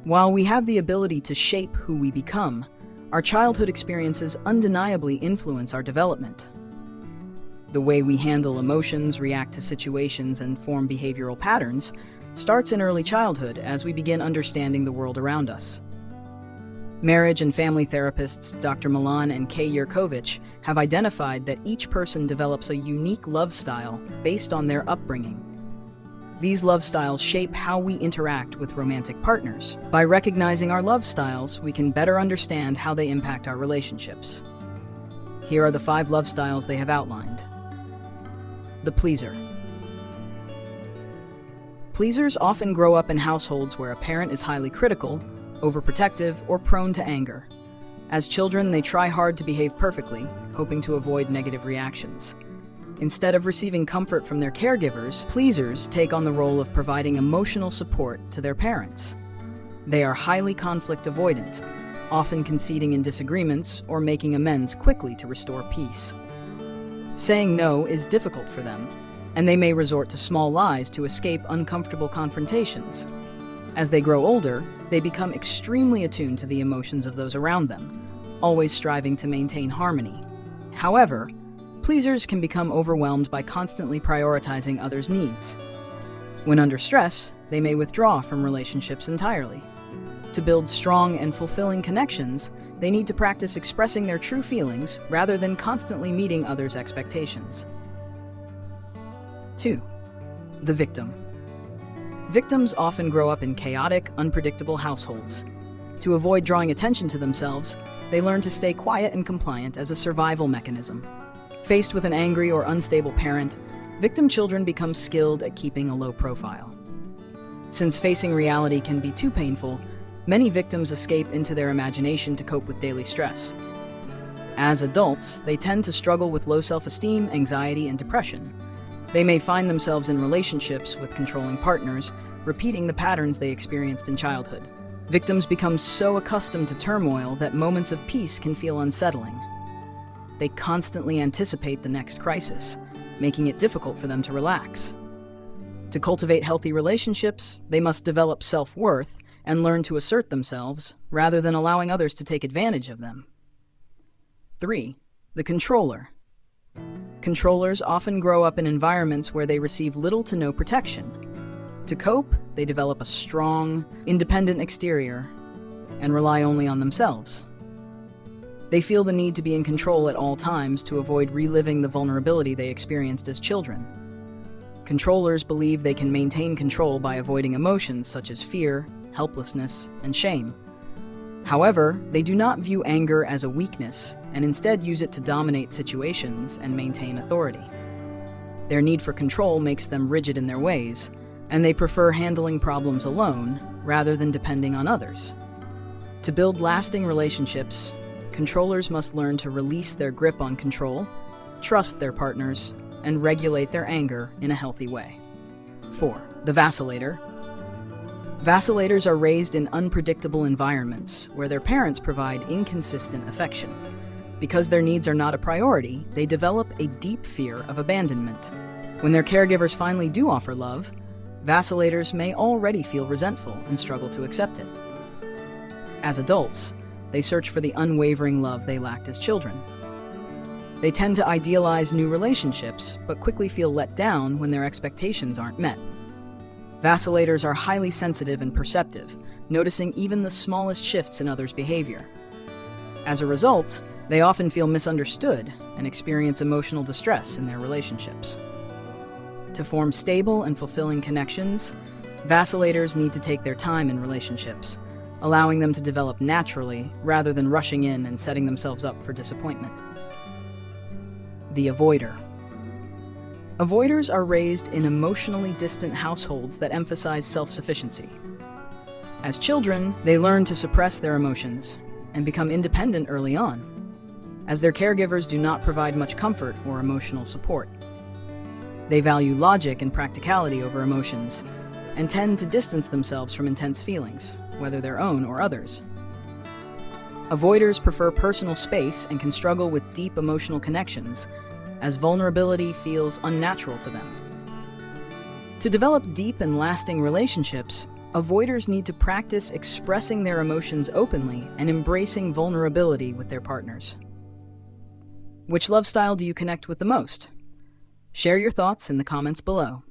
While we have the ability to shape who we become, our childhood experiences undeniably influence our development. The way we handle emotions, react to situations, and form behavioral patterns starts in early childhood as we begin understanding the world around us. Marriage and family therapists Dr. Milan and K. Yurkovich have identified that each person develops a unique love style based on their upbringing. These love styles shape how we interact with romantic partners. By recognizing our love styles, we can better understand how they impact our relationships. Here are the 5 love styles they have outlined. The pleaser. Pleasers often grow up in households where a parent is highly critical, overprotective, or prone to anger. As children, they try hard to behave perfectly, hoping to avoid negative reactions. Instead of receiving comfort from their caregivers, pleasers take on the role of providing emotional support to their parents. They are highly conflict avoidant, often conceding in disagreements or making amends quickly to restore peace. Saying no is difficult for them, and they may resort to small lies to escape uncomfortable confrontations. As they grow older, they become extremely attuned to the emotions of those around them, always striving to maintain harmony. However, pleasers can become overwhelmed by constantly prioritizing others' needs. When under stress, they may withdraw from relationships entirely. To build strong and fulfilling connections, they need to practice expressing their true feelings rather than constantly meeting others' expectations. 2. The victim. Victims often grow up in chaotic, unpredictable households. To avoid drawing attention to themselves, they learn to stay quiet and compliant as a survival mechanism. Faced with an angry or unstable parent, victim children become skilled at keeping a low profile. Since facing reality can be too painful, many victims escape into their imagination to cope with daily stress. As adults, they tend to struggle with low self-esteem, anxiety, and depression. They may find themselves in relationships with controlling partners, repeating the patterns they experienced in childhood. Victims become so accustomed to turmoil that moments of peace can feel unsettling. They constantly anticipate the next crisis, making it difficult for them to relax. To cultivate healthy relationships, they must develop self-worth and learn to assert themselves rather than allowing others to take advantage of them. 3. The controller. Controllers often grow up in environments where they receive little to no protection. To cope, they develop a strong, independent exterior and rely only on themselves. They feel the need to be in control at all times to avoid reliving the vulnerability they experienced as children. Controllers believe they can maintain control by avoiding emotions such as fear, helplessness, and shame. However, they do not view anger as a weakness and instead use it to dominate situations and maintain authority. Their need for control makes them rigid in their ways, and they prefer handling problems alone rather than depending on others. To build lasting relationships, controllers must learn to release their grip on control, trust their partners, and regulate their anger in a healthy way. 4. The vacillator. Vacillators are raised in unpredictable environments where their parents provide inconsistent affection. Because their needs are not a priority, they develop a deep fear of abandonment. When their caregivers finally do offer love, vacillators may already feel resentful and struggle to accept it. As adults, they search for the unwavering love they lacked as children. They tend to idealize new relationships, but quickly feel let down when their expectations aren't met. Vacillators are highly sensitive and perceptive, noticing even the smallest shifts in others' behavior. As a result, they often feel misunderstood and experience emotional distress in their relationships. To form stable and fulfilling connections, vacillators need to take their time in relationships, allowing them to develop naturally rather than rushing in and setting themselves up for disappointment. The avoider. Avoiders are raised in emotionally distant households that emphasize self-sufficiency. As children, they learn to suppress their emotions and become independent early on, as their caregivers do not provide much comfort or emotional support. They value logic and practicality over emotions, and tend to distance themselves from intense feelings, whether their own or others. Avoiders prefer personal space and can struggle with deep emotional connections, as vulnerability feels unnatural to them. To develop deep and lasting relationships, Avoiders need to practice expressing their emotions openly and embracing vulnerability with their partners. Which love style do you connect with the most? Share your thoughts in the comments below.